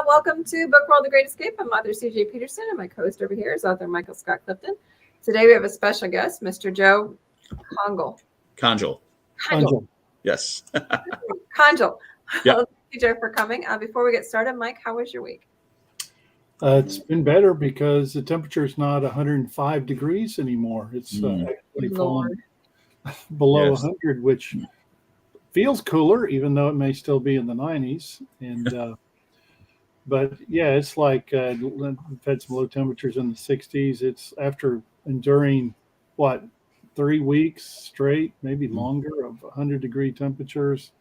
Welcome to Book World: The Great Escape. I'm author CJ Peterson, and my co-host over here is author Michael Scott Clifton. Today we have a special guest, Mr. Joe Congel. Congel. Yes. Congel. Yep. Thank you, Joe, for coming. Before we get started, Mike, how was your week? It's been better because the temperature is not 105 degrees anymore. It's actually fallen below 100, which feels cooler, even though it may still be in the 90s. And but yeah, it's like we've had some low temperatures in the 60s. It's after enduring 3 weeks straight, maybe longer, of 100-degree temperatures,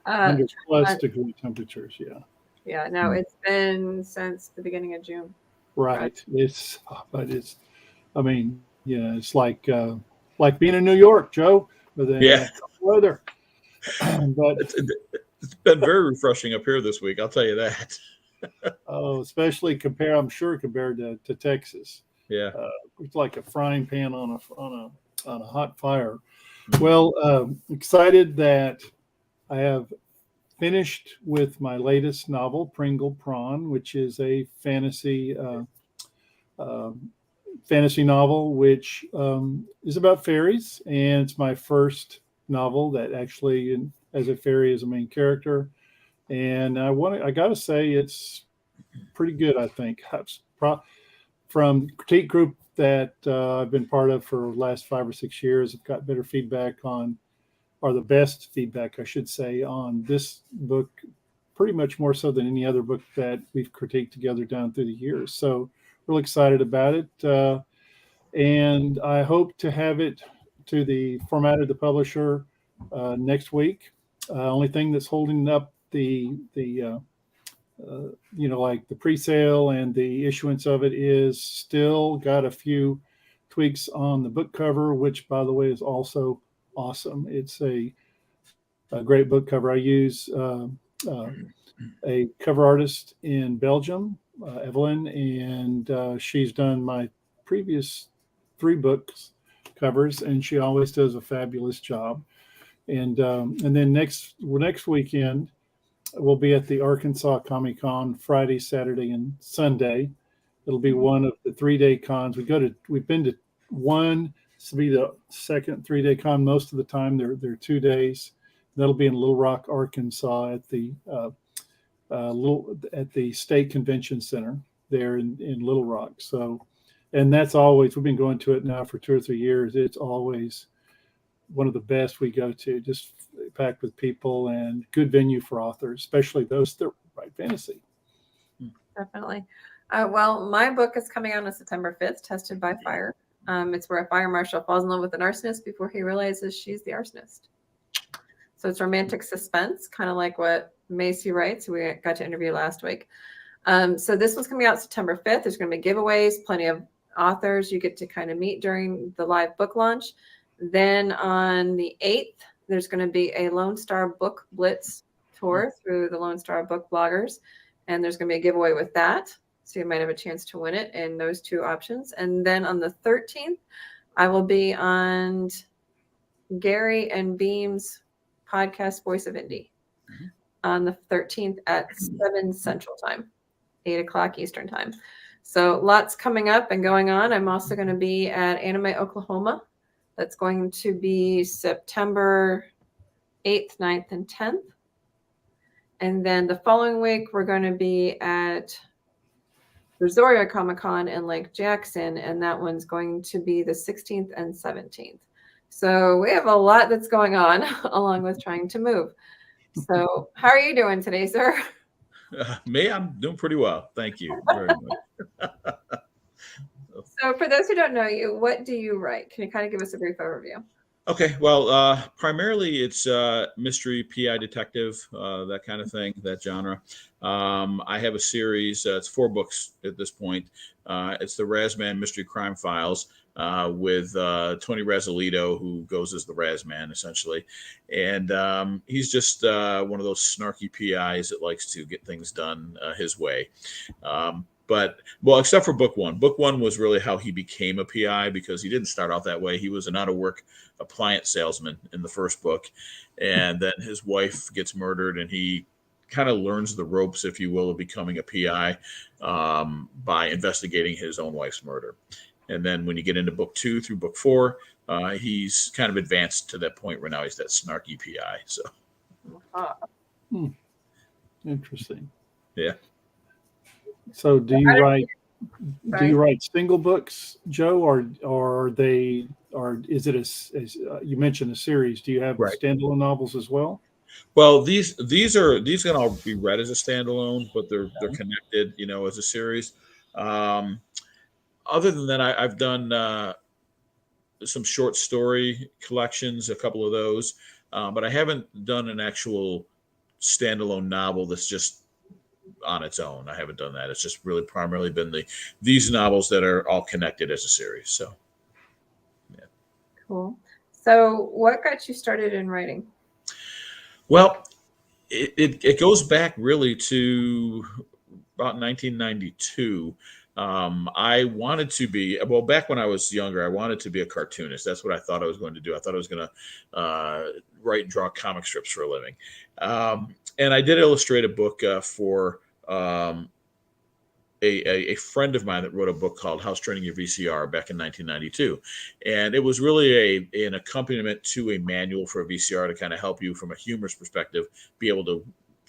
100+ degree temperatures. Yeah. No, it's been since the beginning of June. Right. It's it's like being in New York, Joe, with the weather. But it's been very refreshing up here this week. I'll tell you that. Especially compared to Texas. Yeah, it's like a frying pan on a hot fire. Well, excited that I have finished with my latest novel, Pringle Prawn, which is a fantasy novel, which is about fairies, and it's my first novel that actually has a fairy as a main character. And I got to say, it's pretty good. I think from the critique group that I've been part of for the last 5 or 6 years, I've got better feedback or the best feedback, I should say, on this book, pretty much more so than any other book that we've critiqued together down through the years. So really excited about it. And I hope to have it to the format of the publisher next week. Only thing that's holding up the pre-sale and the issuance of it is still got a few tweaks on the book cover, which, by the way, is also awesome. It's a great book cover. I use a cover artist in Belgium, Evelyn, and she's done my previous 3 books covers, and she always does a fabulous job. And then next weekend we'll be at the Arkansas Comic Con Friday, Saturday, and Sunday. It'll be one of the 3-day cons. We've been to one. This will be the second 3-day con. Most of the time they're 2 days. That'll be in Little Rock, Arkansas, at the State Convention Center there in Little Rock. So, and that's always, we've been going to it now for 2 or 3 years. It's always one of the best we go to, just packed with people, and good venue for authors, especially those that write fantasy. Definitely. Well, my book is coming out on September 5th, Tested by Fire. It's where a fire marshal falls in love with an arsonist before he realizes she's the arsonist. So it's romantic suspense, kind of like what Macy writes, who we got to interview last week. So this one's coming out September 5th. There's going to be giveaways, plenty of authors you get to kind of meet during the live book launch. Then on the 8th, there's going to be a Lone Star Book Blitz tour through the Lone Star Book bloggers. And there's going to be a giveaway with that. So you might have a chance to win it in those 2 options. And then on the 13th, I will be on Gary and Beam's podcast, Voice of Indie, on the 13th at 7 Central Time, 8 o'clock Eastern Time. So lots coming up and going on. I'm also going to be at Anime Oklahoma. That's going to be September 8th, 9th, and 10th. And then the following week, we're going to be at Brazoria Comic-Con in Lake Jackson, and that one's going to be the 16th and 17th. So we have a lot that's going on, along with trying to move. So how are you doing today, sir? Me, I'm doing pretty well. Thank you very much. So for those who don't know you, what do you write? Can you kind of give us a brief overview? Okay, well, primarily it's mystery, PI detective, that kind of thing, that genre. I have a series. It's 4 books at this point. It's the Razman Mystery Crime Files with Tony Razzolito, who goes as the Razman, essentially. And he's just one of those snarky PIs that likes to get things done his way. Except for book 1. Book 1 was really how he became a PI, because he didn't start out that way. He was an out-of-work appliance salesman in the first book, and then his wife gets murdered, and he kind of learns the ropes, if you will, of becoming a PI by investigating his own wife's murder. And then when you get into book 2 through book 4, he's kind of advanced to that point where now he's that snarky PI. So, Interesting. yeah. So do you write single books, Joe, or are they, or is it you mentioned a series? Do you have standalone novels as well? Well, these can all be read as a standalone, but they're connected, as a series. Other than that, I've done some short story collections, a couple of those, but I haven't done an actual standalone novel that's just on its own. I haven't done that. It's just really primarily been these novels that are all connected as a series. So, yeah. Cool. So, what got you started in writing? Well, it goes back really to about 1992. I wanted to be, well, back when I was younger, I wanted to be a cartoonist. That's what I thought I was going to do. I thought I was going to write and draw comic strips for a living. And I did illustrate a book for a friend of mine that wrote a book called House Training Your VCR back in 1992. And it was really an accompaniment to a manual for a VCR to kind of help you from a humorous perspective be able to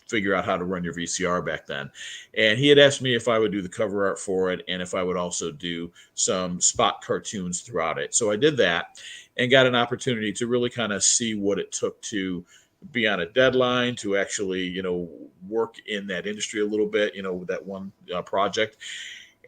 figure out how to run your VCR back then. And he had asked me if I would do the cover art for it and if I would also do some spot cartoons throughout it. So I did that and got an opportunity to really kind of see what it took to be on a deadline, to actually, work in that industry a little bit, with that one project.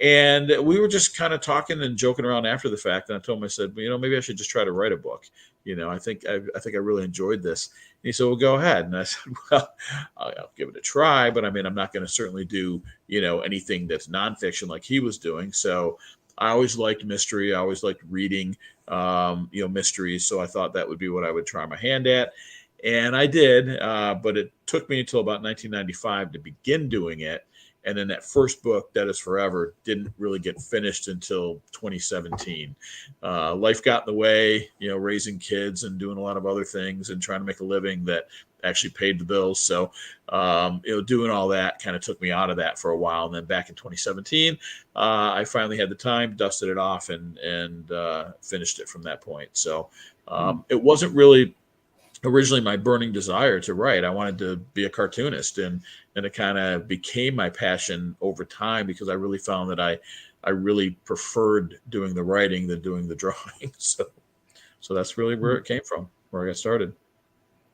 And we were just kind of talking and joking around after the fact. And I told him, I said, maybe I should just try to write a book. I think I really enjoyed this. And he said, well, go ahead. And I said, well, I'll give it a try. But I mean, I'm not going to certainly do, anything that's nonfiction like he was doing. So I always liked mystery. I always liked reading, mysteries. So I thought that would be what I would try my hand at. And I did, but it took me until about 1995 to begin doing it. And then that first book, That Is Forever, didn't really get finished until 2017. Life got in the way, raising kids and doing a lot of other things and trying to make a living that actually paid the bills. So, doing all that kind of took me out of that for a while. And then back in 2017, I finally had the time, dusted it off, and finished it from that point. So it wasn't really originally my burning desire to write. I wanted to be a cartoonist, and it kind of became my passion over time because I really found that I really preferred doing the writing than doing the drawing. So that's really where it came from, where I got started.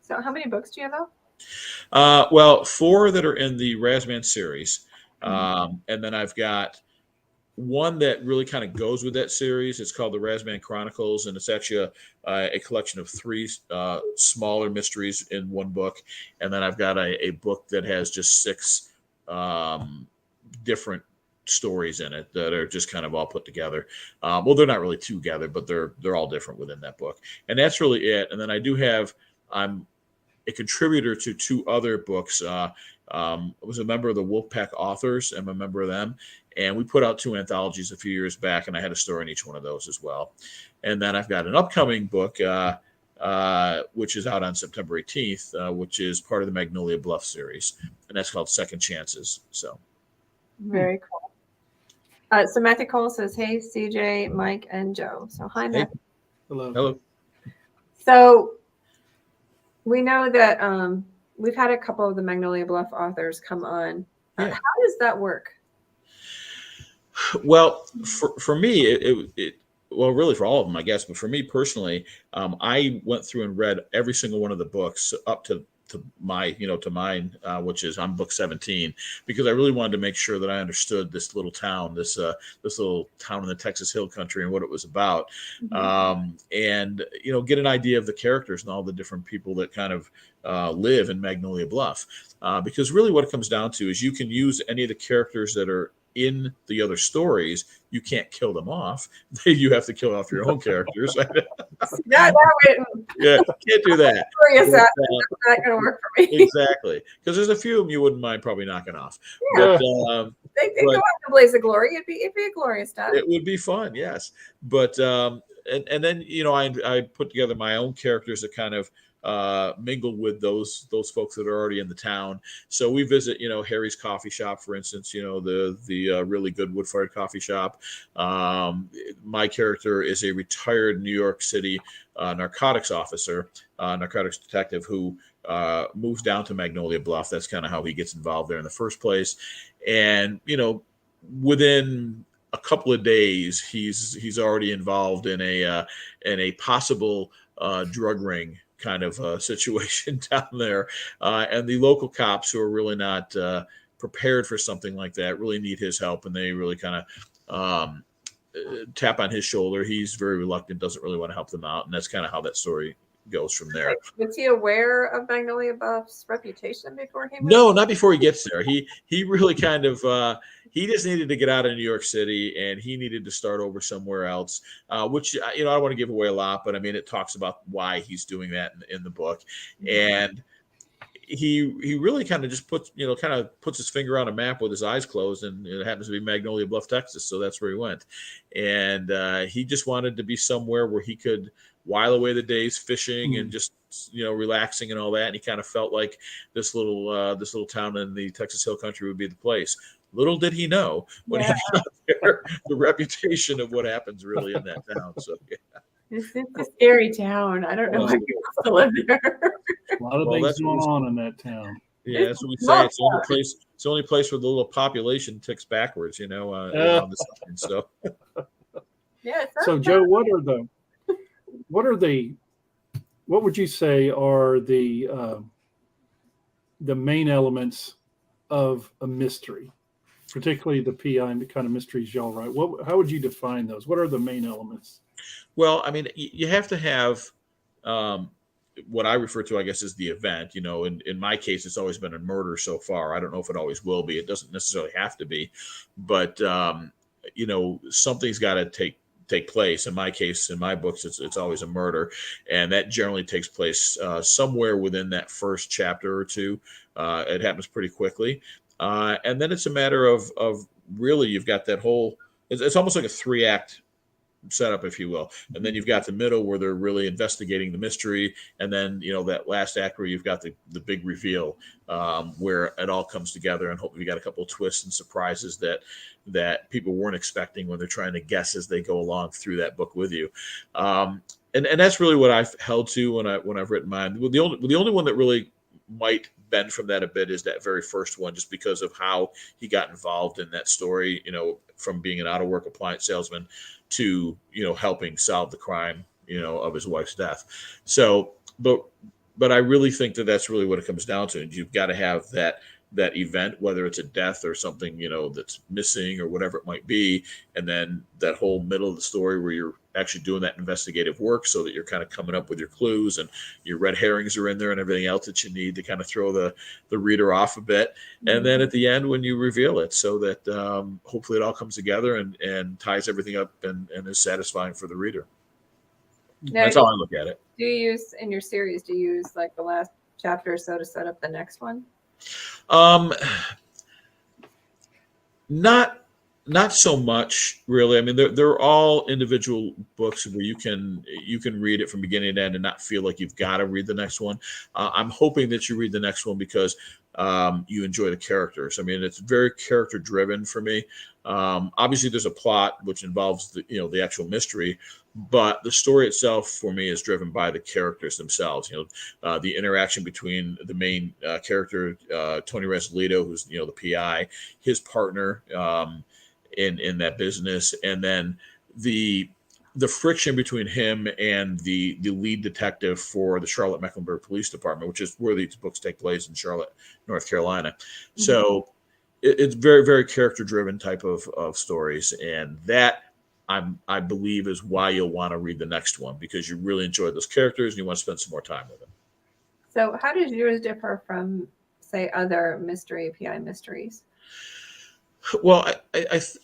So how many books do you have though? Well, 4 that are in the Razman series. And then I've got one that really kind of goes with that series. It's called the Razman Chronicles, and it's actually a collection of 3 smaller mysteries in one book. And then I've got a book that has just 6 different stories in it that are just kind of all put together. Well, they're not really together, but they're all different within that book. And that's really it. And then I'm a contributor to 2 other books. I was a member of the Wolfpack Authors. I'm a member of them. And we put out 2 anthologies a few years back, and I had a story in each one of those as well. And then I've got an upcoming book, which is out on September 18th, which is part of the Magnolia Bluff series. And that's called Second Chances. So very cool. So Matthew Cole says, hey, CJ, Mike, and Joe. So hi, Matt. Hello. So we know that we've had a couple of the Magnolia Bluff authors come on. How does that work? Well, for me, it well, really for all of them, I guess. But for me personally, I went through and read every single one of the books up to my, to mine, which is on book 17, because I really wanted to make sure that I understood this little town, this little town in the Texas Hill Country and what it was about, and get an idea of the characters and all the different people that kind of live in Magnolia Bluff, because really what it comes down to is you can use any of the characters that are in the other stories. You can't kill them off. You have to kill off your own characters. Yeah, can't do that. That's not going to work for me. Exactly, because there's a few of them you wouldn't mind probably knocking off. Yeah. But they go out in the blaze of glory. It'd be a glorious time. It would be fun, yes. But and then I put together my own characters that kind of mingle with those folks that are already in the town. So we visit Harry's coffee shop, for instance, the really good wood-fired coffee shop. My character is a retired New York City narcotics officer, narcotics detective, who moves down to Magnolia Bluff. That's kind of how he gets involved there in the first place. And within a couple of days, he's already involved in a possible drug ring kind of situation down there, and the local cops, who are really not prepared for something like that, really need his help, and they really kind of tap on his shoulder. He's very reluctant, doesn't really want to help them out, and that's kind of how that story goes from there. Was he aware of Magnolia Buff's reputation before he moved? No, not before he gets there. He really kind of he just needed to get out of New York City, and he needed to start over somewhere else. Which I don't want to give away a lot, but I mean, it talks about why he's doing that in the book, and he really kind of just puts his finger on a map with his eyes closed, and it happens to be Magnolia Bluff, Texas, so that's where he went, and he just wanted to be somewhere where he could while away the days fishing and just relaxing and all that. And he kind of felt like this little town in the Texas Hill Country would be the place. Little did he know when he got there, the reputation of what happens really in that town. So It's a scary town. I don't know why people still live there. A lot of things going on in that town. Yeah, that's what we say. It's the only place where the little population ticks backwards. On the sign. So yeah. So Joe, what would you say are the main elements of a mystery, particularly the PI kind of mysteries y'all write? How would you define those? What are the main elements? Well, I mean, you have to have what I refer to, I guess, as the event. In my case, it's always been a murder so far. I don't know if it always will be. It doesn't necessarily have to be, but something's got to take place. In my case, in my books, it's always a murder, and that generally takes place somewhere within that first chapter or two. It happens pretty quickly, and then it's a matter of really, you've got that whole. It's almost like a 3-act setup, if you will, and then you've got the middle where they're really investigating the mystery, and then that last act where you've got the big reveal, where it all comes together, and hopefully you got a couple of twists and surprises that people weren't expecting when they're trying to guess as they go along through that book with you. And that's really what I've held to when I've written mine. Well, the only one that really might bend from that a bit is that very first one, just because of how he got involved in that story, from being an out-of-work appliance salesman to helping solve the crime of his wife's death. So but I really think that that's really what it comes down to. And you've got to have that event, whether it's a death or something that's missing or whatever it might be, and then that whole middle of the story where you're actually doing that investigative work, so that you're kind of coming up with your clues and your red herrings are in there and everything else that you need to kind of throw the reader off a bit. And then at the end, when you reveal it, so that hopefully it all comes together and ties everything up and is satisfying for the reader. Now, that's how I look at it. Do you use in your series? Do you use like the last chapter or so to set up the next one? Not so much, really. I mean, they're all individual books where you can read it from beginning to end and not feel like you've got to read the next one. I'm hoping that you read the next one because you enjoy the characters. I mean, it's very character driven for me. Obviously, there's a plot which involves the actual mystery, but the story itself for me is driven by the characters themselves. The interaction between the main character, Tony Resolito, who's the PI, his partner in that business, and then the friction between him and the lead detective for the Charlotte Mecklenburg Police Department, which is where these books take place in Charlotte, North Carolina. Mm-hmm. So it's very, very character driven type of stories, and that I believe is why you'll want to read the next one, because you really enjoy those characters and you want to spend some more time with them. So how does yours differ from, say, other mystery PI mysteries? Well,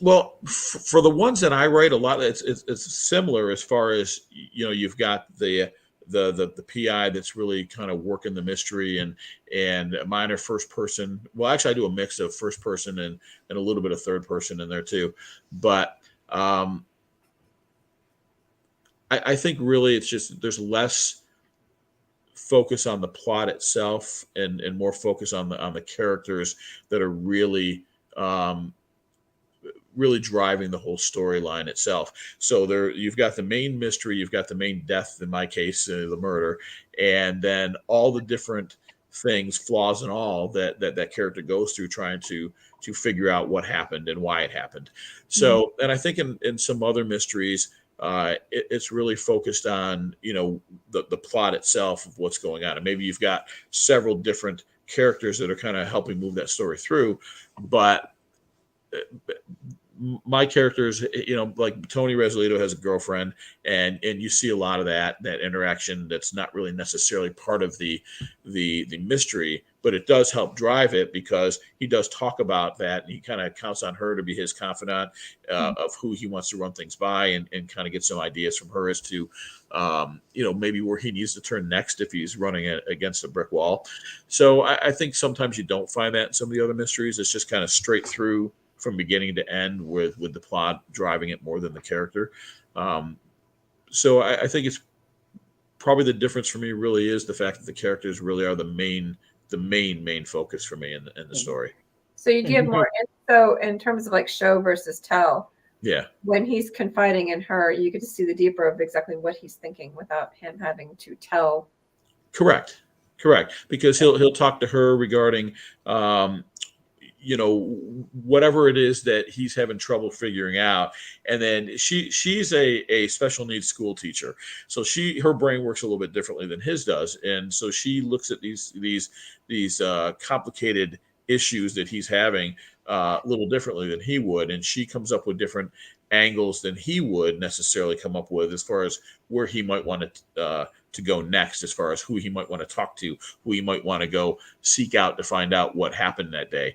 well, for the ones that I write, a lot it's similar as far as you've got the PI that's really kind of working the mystery, and mine are first person. Well, actually, I do a mix of first person and a little bit of third person in there too. But I think really it's just there's less focus on the plot itself and more focus on the characters that are um, really driving the whole storyline itself. So there, you've got the main mystery, you've got the main death, in my case, the murder, and then all the different things, flaws and all that character goes through trying to figure out what happened and why it happened. So, and I think in some other mysteries, it's really focused on the plot itself of what's going on, and maybe you've got several different characters that are kind of helping move that story through, but my characters, like Tony Resolito has a girlfriend, and you see a lot of that interaction that's not really necessarily part of the mystery, but it does help drive it because he does talk about that, and he kind of counts on her to be his confidant of who he wants to run things by, and kind of get some ideas from her as to maybe where he needs to turn next if he's running against a brick wall. So I think sometimes you don't find that in some of the other mysteries. It's just kind of straight through from beginning to end with the plot driving it more than the character. So I think it's probably the difference for me really is the fact that the characters really are the main focus for me in the story. So you give more info in terms of like show versus tell. Yeah. When he's confiding in her, you get to see the deeper of exactly what he's thinking without him having to tell. Correct. Because he'll talk to her regarding whatever it is that he's having trouble figuring out. And then she's a special needs school teacher. So her brain works a little bit differently than his does. And so she looks at these complicated issues that he's having a little differently than he would. And she comes up with different angles than he would necessarily come up with as far as where he might want to go next, as far as who he might want to talk to, who he might want to go seek out to find out what happened that day.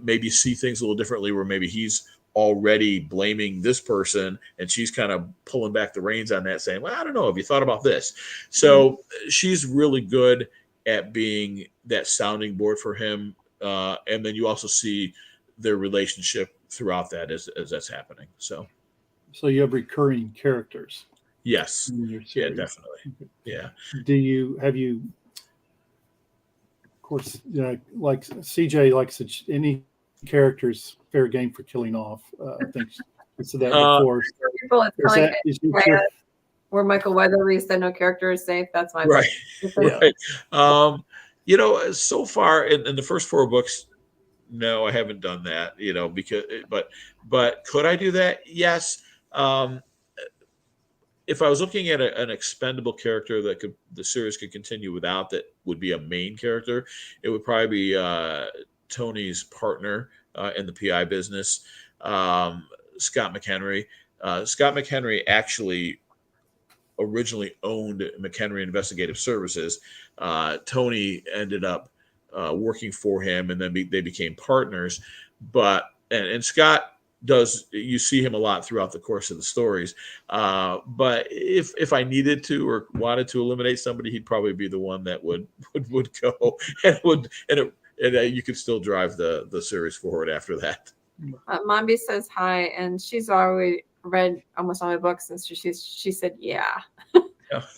Maybe see things a little differently, where maybe he's already blaming this person and she's kind of pulling back the reins on that, saying, well, I don't know, have you thought about this? So she's really good at being that sounding board for him. And then you also see their relationship throughout that as that's happening. So you have recurring characters. Yes. Yeah, definitely. Yeah. Have you, of course, like CJ likes any characters fair game for killing off. I think I said that before. Where Michael Weatherly said no character is safe. That's my right. Right. So far in the first 4 books, no, I haven't done that, because, but could I do that? Yes. If I was looking at an expendable character that the series could continue without, that would be a main character, it would probably be Tony's partner in the PI business, Scott McHenry. Scott McHenry actually originally owned McHenry Investigative Services. Tony ended up working for him, and then they became partners. But and Scott you see him a lot throughout the course of the stories. But if I needed to or wanted to eliminate somebody, he'd probably be the one that would go and you could still drive the series forward after that. Mombi says hi, and she's already read almost all my books, and she said, yeah.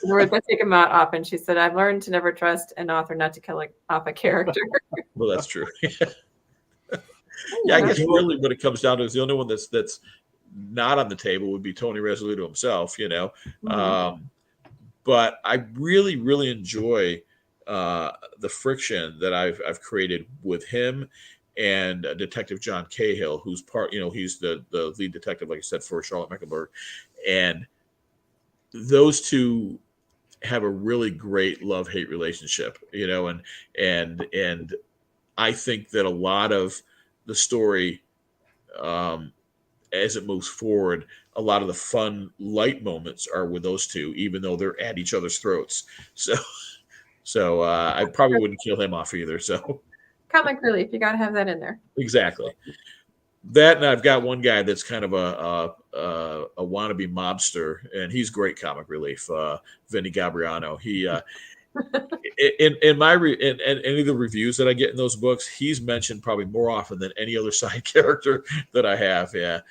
Let's take him out often. She said, I've learned to never trust an author not to kill off a character. Well, that's true. Yeah, I guess really what it comes down to is the only one that's not on the table would be Tony Resolito himself, But I really, really enjoy the friction that I've created with him and Detective John Cahill, who's he's the lead detective, like I said, for Charlotte Mecklenburg. And those two have a really great love-hate relationship, and I think that a lot of the story, as it moves forward, a lot of the fun, light moments are with those two, even though they're at each other's throats. So I probably wouldn't kill him off either. So comic relief, you got to have that in there. Exactly. That, and I've got one guy that's kind of a wannabe mobster, and he's great comic relief. Vinny Gabriano. He in any of the reviews that I get in those books, he's mentioned probably more often than any other side character that I have. Yeah.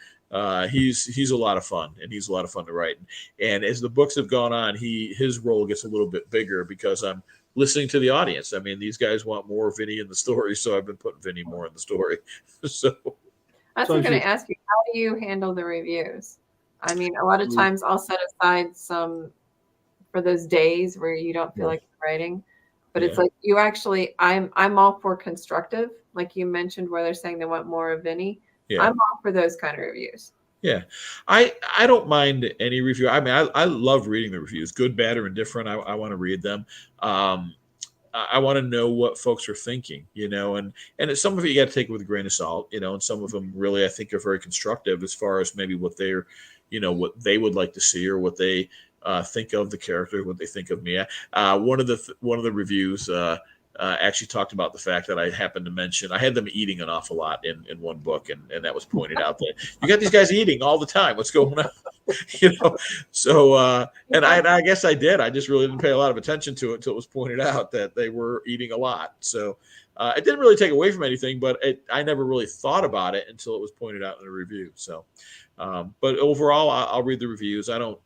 He's a lot of fun, and he's a lot of fun to write. And as the books have gone on, his role gets a little bit bigger because I'm listening to the audience. I mean, these guys want more Vinny in the story, so I've been putting Vinny more in the story. So I was So going to ask you, how do you handle the reviews? I mean, a lot of times I'll set aside some for those days where you don't feel like writing, but it's like you actually, I'm all for constructive, like you mentioned, where they're saying they want more of Vinny. I'm all for those kind of reviews. Yeah, I don't mind any review. I mean, I love reading the reviews, good, bad, or indifferent. I want to read them. I want to know what folks are thinking, and some of it you got to take it with a grain of salt, and some of them really I think are very constructive as far as maybe what they're, what they would like to see or what they think of the character, what they think of me. One of the reviews actually talked about the fact that I happened to mention I had them eating an awful lot in one book, and that was pointed out that you got these guys eating all the time. What's going on? So and I guess I did. I just really didn't pay a lot of attention to it until it was pointed out that they were eating a lot. So it didn't really take away from anything, but I never really thought about it until it was pointed out in a review. So, but overall, I'll read the reviews. I don't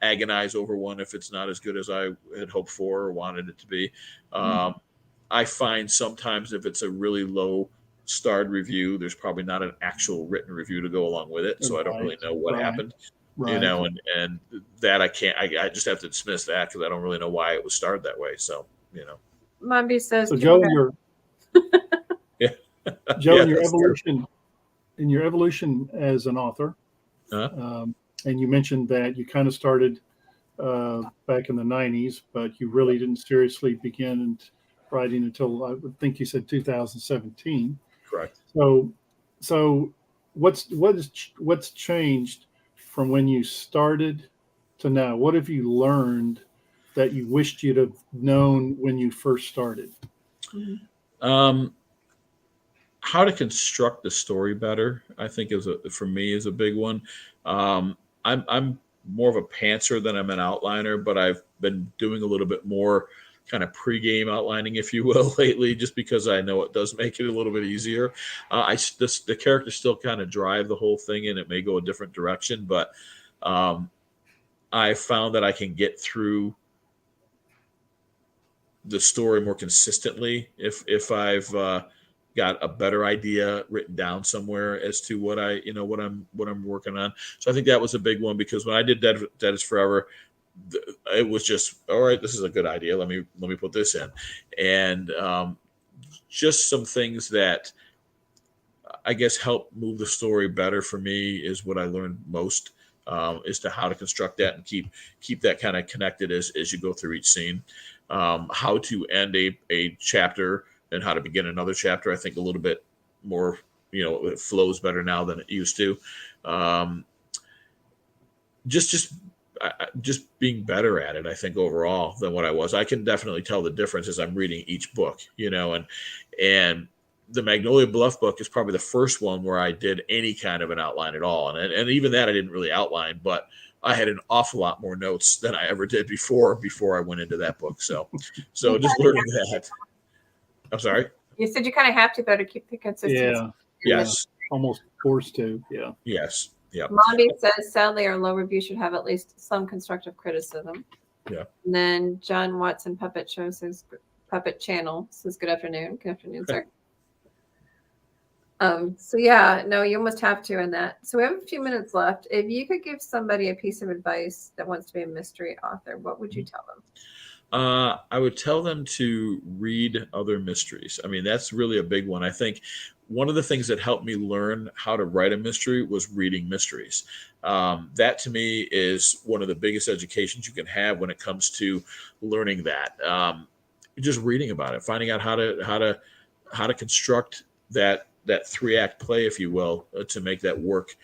agonize over one if it's not as good as I had hoped for or wanted it to be. I find sometimes if it's a really low starred review, there's probably not an actual written review to go along with it, so I don't really know what happened. And that I can't. I just have to dismiss that because I don't really know why it was starred that way. So Mombi says. So Joe, Joe, in your evolution as an author, and you mentioned that you kind of started back in the 90s, but you really didn't seriously begin writing until I would think you said 2017. Correct. So what's changed from when you started to now? What have you learned that you wished you'd have known when you first started? How to construct the story better, I think for me is a big one. I'm more of a pantser than I'm an outliner, but I've been doing a little bit more kind of pregame outlining, if you will, lately, just because I know it does make it a little bit easier. The characters still kind of drive the whole thing, and it may go a different direction, but I found that I can get through the story more consistently if I've got a better idea written down somewhere as to what I'm working on. So I think that was a big one, because when I did Dead is Forever, it was just, all right, this is a good idea. Let me put this in. And just some things that I guess help move the story better for me is what I learned most, as to how to construct that and keep that kind of connected as you go through each scene. How to end a chapter and how to begin another chapter, I think a little bit more, it flows better now than it used to. Just being better at it, I think, overall than what I was. I can definitely tell the difference as I'm reading each book, and the Magnolia Bluff book is probably the first one where I did any kind of an outline at all. And even that I didn't really outline, but I had an awful lot more notes than I ever did before I went into that book. So just learning that. I'm sorry? You said you kind of have to, though, to keep the consistency. Yeah. Yes. Almost forced to. Yeah. Yes. Yeah. Mombi says, sadly, our low review should have at least some constructive criticism. Yeah. And then John Watson Puppet Channel says, good afternoon. Good afternoon, sir. So yeah, no, you almost have to in that. So we have a few minutes left. If you could give somebody a piece of advice that wants to be a mystery author, what would you tell them? I would tell them to read other mysteries. I mean, that's really a big one. I think one of the things that helped me learn how to write a mystery was reading mysteries. That to me is one of the biggest educations you can have when it comes to learning that. Just reading about it, finding out how to construct that 3-act play, if you will, to make that work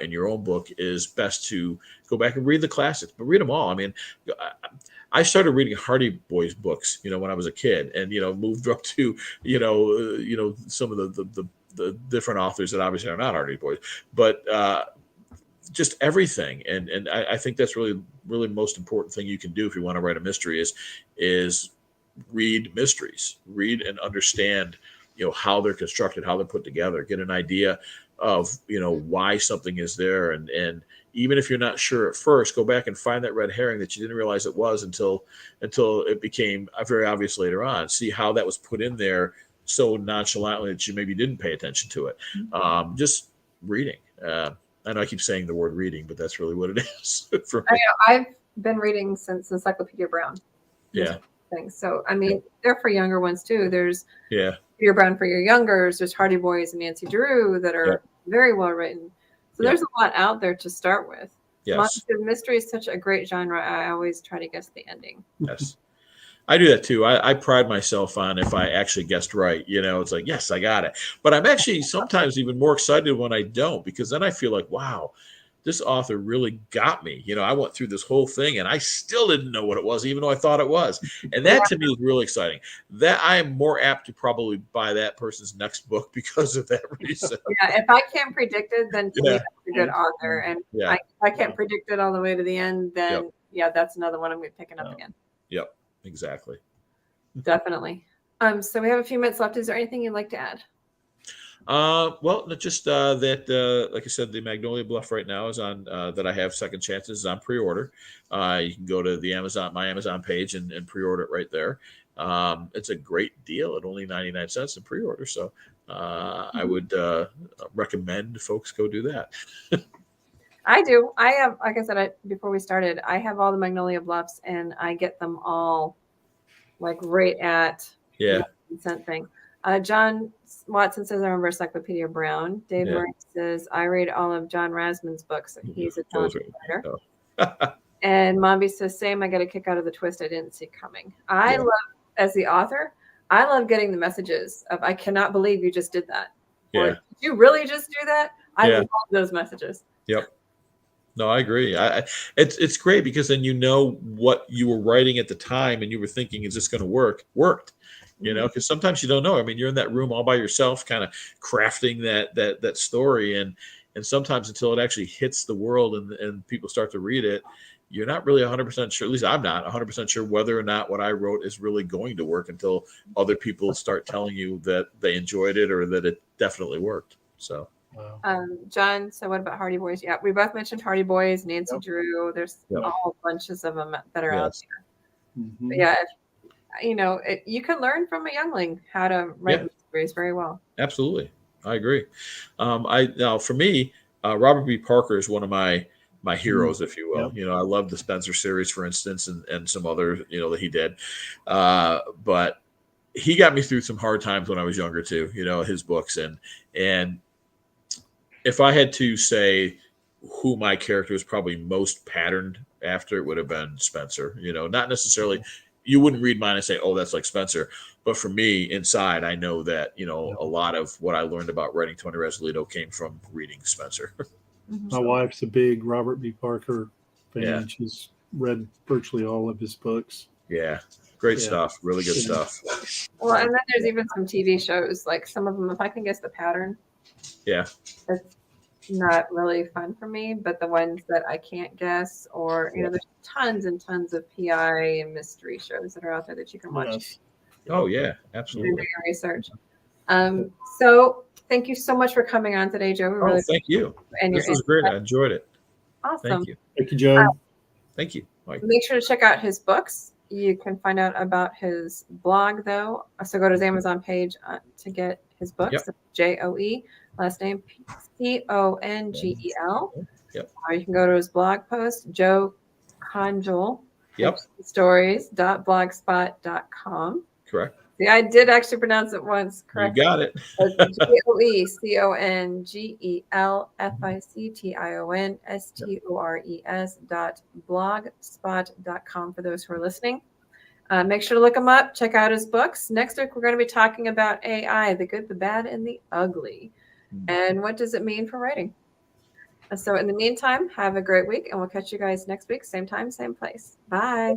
in your own book is best to go back and read the classics, but read them all. I mean, I started reading Hardy Boys books, when I was a kid, and moved up to some of the different authors that obviously are not Hardy Boys, but just everything. And I think that's really really most important thing you can do if you want to write a mystery is read mysteries, read and understand how they're constructed, how they're put together, get an idea why something is there, and even if you're not sure at first, go back and find that red herring that you didn't realize it was until it became very obvious later on. See how that was put in there so nonchalantly that you maybe didn't pay attention to it. Just reading. I know I keep saying the word reading, but that's really what it is for me. I've been reading since Encyclopedia Brown. Yeah. Things. So, I mean, they're for younger ones too. There's Peter Brown for your youngers. There's Hardy Boys and Nancy Drew that are very well written. So there's a lot out there to start with. Yes. Mystery is such a great genre. I always try to guess the ending. Yes. I do that too. I pride myself on if I actually guessed right. It's like, yes, I got it. But I'm actually sometimes even more excited when I don't, because then I feel like, wow, this author really got me. I went through this whole thing and I still didn't know what it was, even though I thought it was. And that to me is really exciting. That I am more apt to probably buy that person's next book because of that reason. Yeah, if I can't predict it, then to me that's a good author. And I can't predict it all the way to the end, then that's another one I'm going to be picking up again. Yep, exactly. Definitely. So we have a few minutes left. Is there anything you'd like to add? Well, just that, like I said, the Magnolia Bluff right now is on, that I have Second Chances is on pre-order. You can go to the my Amazon page and pre-order it right there. It's a great deal at only 99 cents in pre-order. So I would recommend folks go do that. I do. I have, like I said, before we started, I have all the Magnolia Bluffs and I get them all like right at the cent thing. John Watson says, I remember Encyclopedia Brown. Dave Murray says, I read all of John Rasman's books. He's a talented writer. And Mombi says, same, I get a kick out of the twist I didn't see coming. I love, as the author, I love getting the messages of, I cannot believe you just did that. Or, did you really just do that? I love those messages. Yep. No, I agree. It's great because then what you were writing at the time and you were thinking, is this going to work? Worked. Because sometimes you don't know. I mean, you're in that room all by yourself, kind of crafting that story, and sometimes until it actually hits the world and people start to read it, you're not really 100% sure. At least I'm not 100% sure whether or not what I wrote is really going to work until other people start telling you that they enjoyed it or that it definitely worked. So. Wow. John, so what about Hardy Boys? Yeah, we both mentioned Hardy Boys, Nancy Drew. There's all bunches of them that are out there. Mm-hmm. But yeah, you can learn from a youngling how to write mysteries very well. Absolutely, I agree. Now for me, Robert B. Parker is one of my heroes, if you will. I love the Spencer series, for instance, and some other that he did. But he got me through some hard times when I was younger too. His books and if I had to say who my character was probably most patterned after, it would have been Spencer. Not necessarily. You wouldn't read mine and say, "Oh, that's like Spencer," but for me, inside, I know that a lot of what I learned about writing Tony Resolito came from reading Spencer. My wife's a big Robert B. Parker fan. Yeah. She's read virtually all of his books. Yeah, great stuff. Really good stuff. Well, and then there's even some TV shows, like some of them, if I can guess the pattern. Yeah. It's not really fun for me, but the ones that I can't guess, or there's tons and tons of PI and mystery shows that are out there that you can watch. Yes. Oh yeah, absolutely. Do your research. So thank you so much for coming on today, Joe. We really thank you. And this was great. I enjoyed it. Awesome. Thank you. Thank you, Joe. Thank you, Mike. Make sure to check out his books. You can find out about his blog, though. So go to his Amazon page to get his books. Joe, last name Congel. Or you can go to his blog post, Joe Congel. Stories.blogspot.com. Correct. See, I did actually pronounce it once correctly. You got it. JoeCongelFICTIONSTORES.blogspot.com for those who are listening. Make sure to look him up. Check out his books. Next week, we're going to be talking about AI, the good, the bad, and the ugly. And what does it mean for writing? So in the meantime, have a great week, and we'll catch you guys next week. Same time, same place. Bye.